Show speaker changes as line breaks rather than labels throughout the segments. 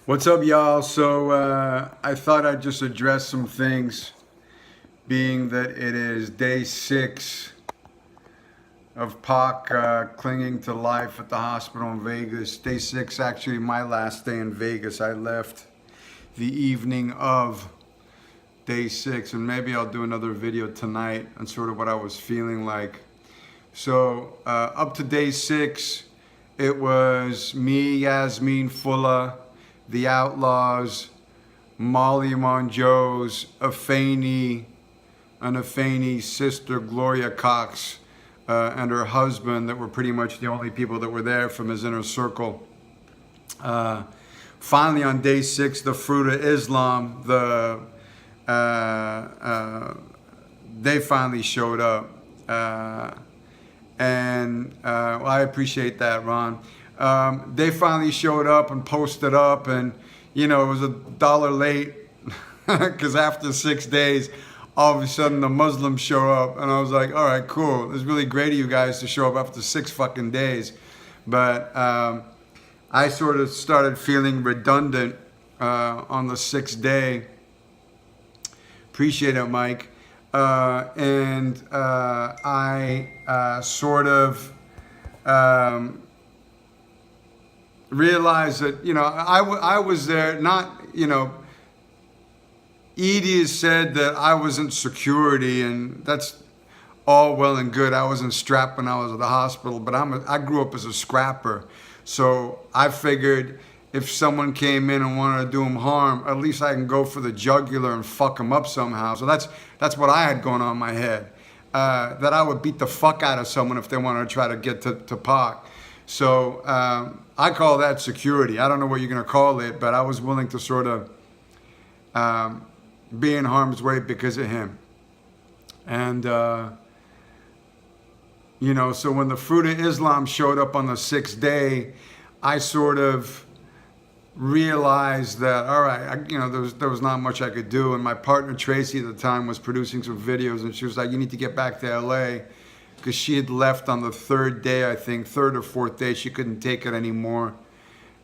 What's up, y'all? So I thought I'd just address some things, being that it is day 6 of Pac clinging to life at the hospital in Vegas. Day 6, actually my last day in Vegas. I left the evening of day 6, and maybe I'll do another video tonight on sort of what I was feeling like. So up to day 6, it was me, Yasmin Fuller, The Outlaws, Molly Monjos, Afeni, and Afeni's sister Gloria Cox, and her husband, that were pretty much the only people that were there from his inner circle. Finally, on day 6, the Fruit of Islam, they finally showed up. Well, I appreciate that, Ron. They finally showed up and posted up, and it was $1 late because after 6 days, all of a sudden the Muslims show up, and I was like, all right, cool. It's really great of you guys to show up after 6 fucking days. But I sort of started feeling redundant on the 6th day. Appreciate it, Mike. I sort of realized that, I was there, not, Edie has said that I was in security, and that's all well and good. I wasn't strapped when I was at the hospital, but I grew up as a scrapper. So I figured if someone came in and wanted to do him harm, at least I can go for the jugular and fuck him up somehow. So that's what I had going on in my head. That I would beat the fuck out of someone if they wanted to try to get to Pac. So I call that security. I don't know what you're going to call it, but I was willing to sort of be in harm's way because of him. And, so when the Fruit of Islam showed up on the 6th day, I sort of realized that, all right, there was not much I could do. And my partner Tracy at the time was producing some videos, and she was like, you need to get back to LA, because she had left on the 3rd day, I think, 3rd or 4th day. She couldn't take it anymore.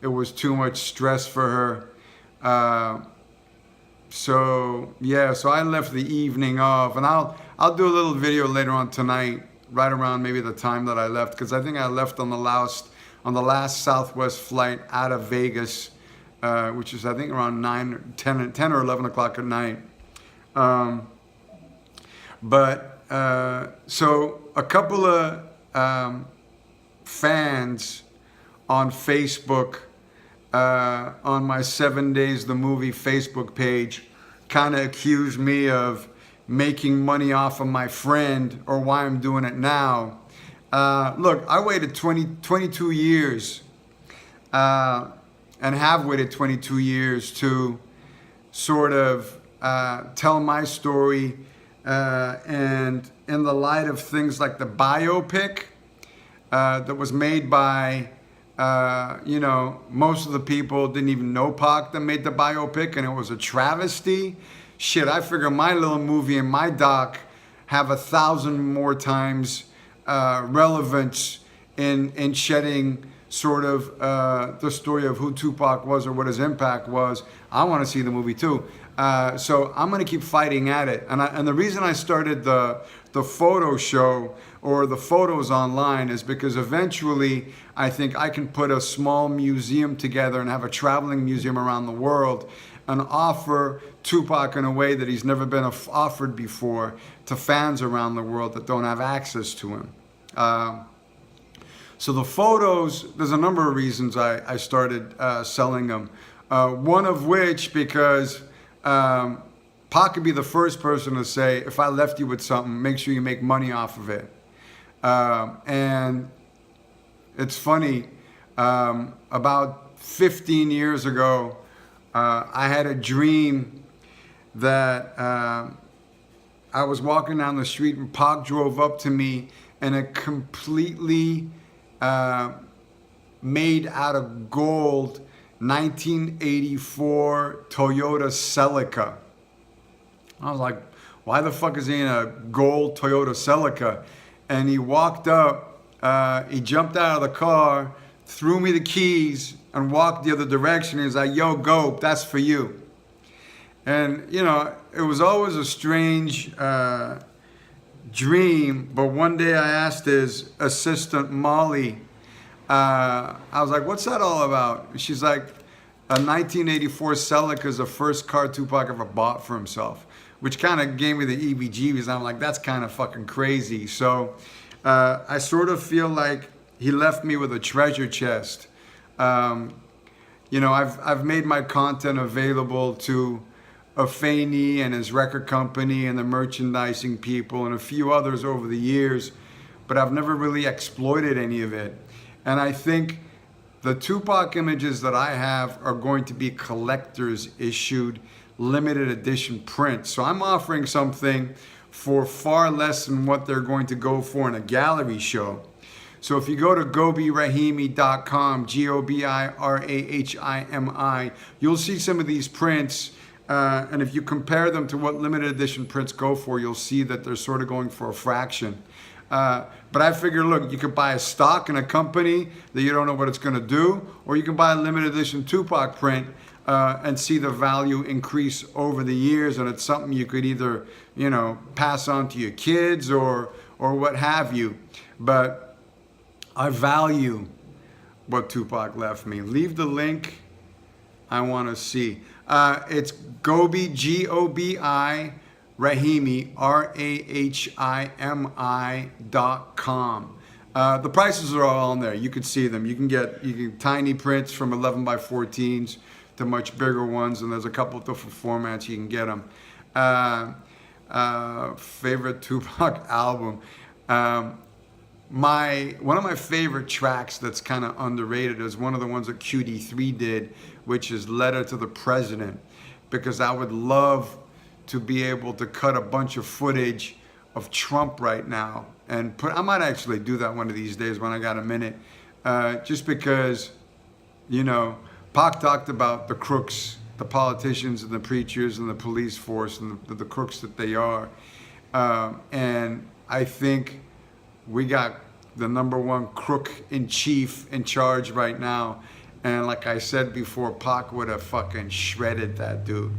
It was too much stress for her. So I left the evening of, and I'll do a little video later on tonight, right around maybe the time that I left, because I think I left on the last Southwest flight out of Vegas, which is I think around 10 or 11 o'clock at night. So a couple of fans on Facebook, on my 7 Days the Movie Facebook page, kind of accused me of making money off of my friend, or why I'm doing it now. Look, I waited 22 years, and have waited 22 years to sort of tell my story, and in the light of things like the biopic that was made by, most of the people didn't even know Pac that made the biopic, and it was a travesty. Shit, I figure my little movie and my doc have 1,000 more times relevance in shedding sort of the story of who Tupac was or what his impact was. I want to see the movie too. So I'm going to keep fighting at it. And the reason I started the photo show or the photos online is because eventually I think I can put a small museum together and have a traveling museum around the world and offer Tupac in a way that he's never been offered before to fans around the world that don't have access to him. So the photos, there's a number of reasons I started selling them. One of which, because Pac could be the first person to say, if I left you with something, make sure you make money off of it. And it's funny, about 15 years ago, I had a dream that I was walking down the street and Pac drove up to me in a completely made out of gold 1984 Toyota Celica. I was like, why the fuck is he in a gold Toyota Celica? And he walked up, he jumped out of the car, threw me the keys, and walked the other direction. He's like, yo, go, that's for you. And, you know, it was always a strange dream, but one day I asked his assistant, Molly, I was like, what's that all about? She's like, a 1984 Celica is the first car Tupac ever bought for himself, which kind of gave me the EBGBs. I'm like, that's kind of fucking crazy. So I sort of feel like he left me with a treasure chest. You know, I've made my content available to Afeni and his record company and the merchandising people and a few others over the years, but I've never really exploited any of it. And I think the Tupac images that I have are going to be collector's issued limited edition prints. So I'm offering something for far less than what they're going to go for in a gallery show. So if you go to GobiRahimi.com, GobiRahimi, you'll see some of these prints. And if you compare them to what limited edition prints go for, you'll see that they're sort of going for a fraction. But I figure, look, you could buy a stock in a company that you don't know what it's going to do, or you can buy a limited edition Tupac print and see the value increase over the years. And it's something you could either, you know, pass on to your kids or what have you. But I value what Tupac left me. Leave the link. I want to see. It's Gobi, Gobi, Rahimi, RAHIMI.com. The prices are all on there. You can see them. You can get tiny prints from 11 by 14s to much bigger ones, and there's a couple of different formats you can get them. Favorite Tupac album. One of my favorite tracks that's kind of underrated is one of the ones that QD3 did, which is Letter to the President, because I would love to be able to cut a bunch of footage of Trump right now and I might actually do that one of these days when I got a minute, just because, you know, Pac talked about the crooks, the politicians and the preachers and the police force and the crooks that they are, and I think we got the #1 crook in chief in charge right now. And like I said before, Pac would have fucking shredded that dude.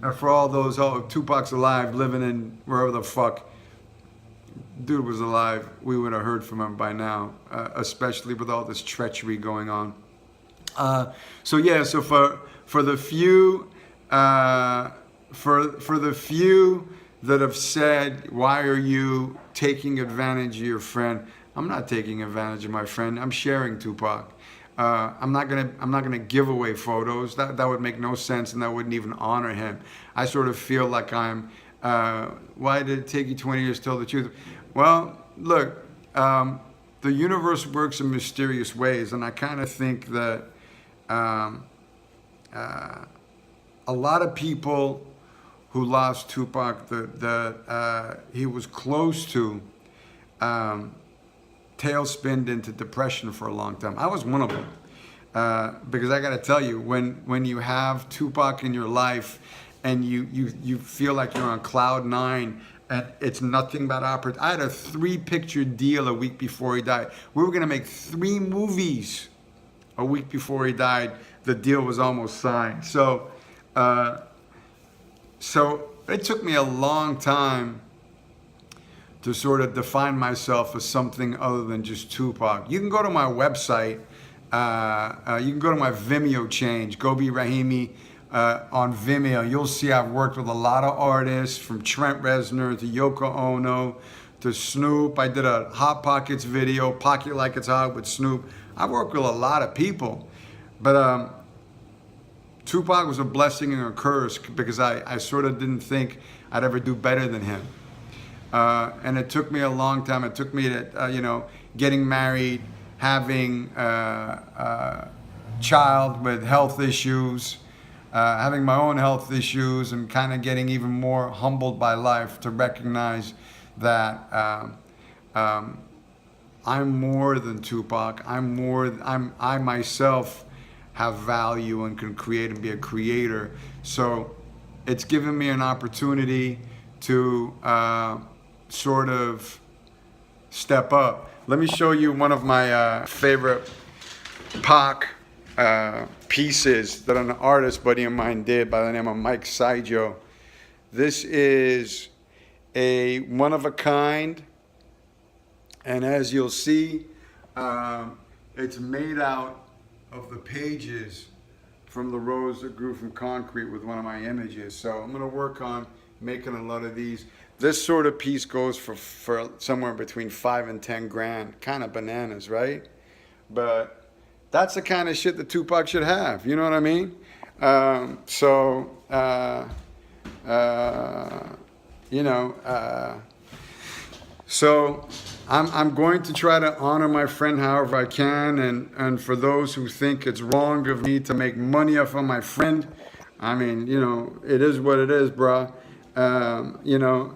And for all those, if Tupac's alive, living in wherever the fuck dude was alive, we would have heard from him by now, especially with all this treachery going on. So yeah, so for the few, for the few that have said, why are you taking advantage of your friend? I'm not taking advantage of my friend. I'm sharing Tupac. I'm not gonna give away photos. That would make no sense, and that wouldn't even honor him. I sort of feel like I'm. Why did it take you 20 years to tell the truth? Well, look, the universe works in mysterious ways, and I kind of think that a lot of people who lost Tupac that he was close to tailspinned into depression for a long time. I was one of them, because I got to tell you, when you have Tupac in your life and you feel like you're on cloud 9 and it's nothing but opportunity. I had a 3-picture deal a week before he died. We were gonna make 3 movies a week before he died. The deal was almost signed. So it took me a long time to sort of define myself as something other than just Tupac. You can go to my website. You can go to my Vimeo change, Gobi Rahimi on Vimeo. You'll see I've worked with a lot of artists, from Trent Reznor to Yoko Ono to Snoop. I did a Hot Pockets video, Pocket Like It's Hot with Snoop. I've worked with a lot of people. But Tupac was a blessing and a curse, because I sort of didn't think I'd ever do better than him. And it took me a long time. It took me to, getting married, having a child with health issues, having my own health issues, and kind of getting even more humbled by life to recognize that I'm more than Tupac. I myself have value and can create and be a creator. So it's given me an opportunity to sort of step up. Let me show you one of my favorite Pac pieces that an artist buddy of mine did by the name of Mike Saijo. This is a one of a kind, and as you'll see, it's made out of the pages from the rose that grew from concrete with one of my images. So I'm going to work on making a lot of these. This sort of piece goes for somewhere between 5 and 10 grand. Kind of bananas, right? But that's the kind of shit that Tupac should have. You know what I mean? You know, so I'm going to try to honor my friend however I can, and for those who think it's wrong of me to make money off of my friend, I mean, you know, it is what it is, bruh. You know,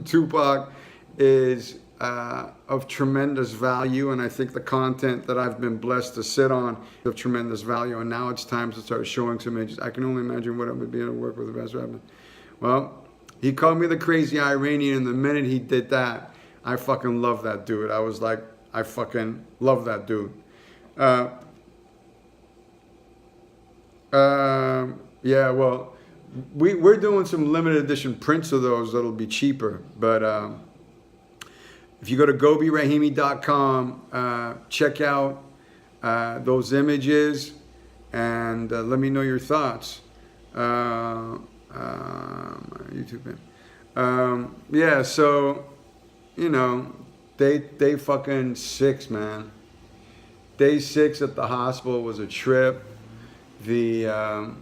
Tupac is of tremendous value, and I think the content that I've been blessed to sit on is of tremendous value, and now it's time to start showing some images. I can only imagine what it would be to work with the best rapper. Well, he called me the crazy Iranian, and the minute he did that, I fucking love that dude. I was like, I fucking love that dude. Yeah, well, we're doing some limited edition prints of those that'll be cheaper. But if you go to gobirahimi.com, check out those images and let me know your thoughts. YouTube. Yeah, so, you know, day fucking 6, man. Day 6 at the hospital was a trip. The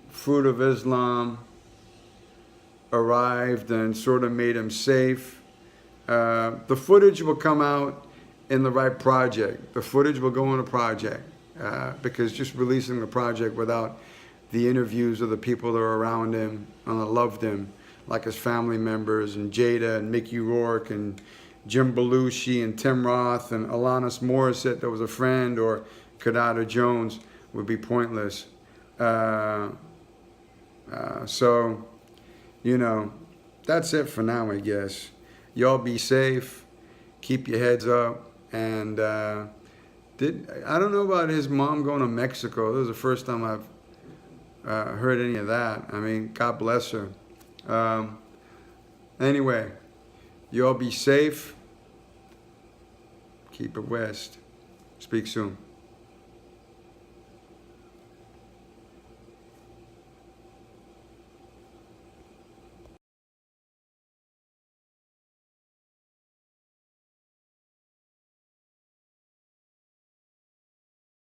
Fruit of Islam arrived and sort of made him safe. The footage will come out in the right project. The footage will go in a project because just releasing the project without the interviews of the people that are around him and that loved him, like his family members and Jada and Mickey Rourke and Jim Belushi and Tim Roth and Alanis Morissette that was a friend, or Kadada Jones, would be pointless. So, you know, that's it for now, I guess. Y'all be safe, keep your heads up, and I don't know about his mom going to Mexico. This is the first time I've heard any of that. I mean, God bless her. Anyway, you all be safe. Keep it west. Speak soon.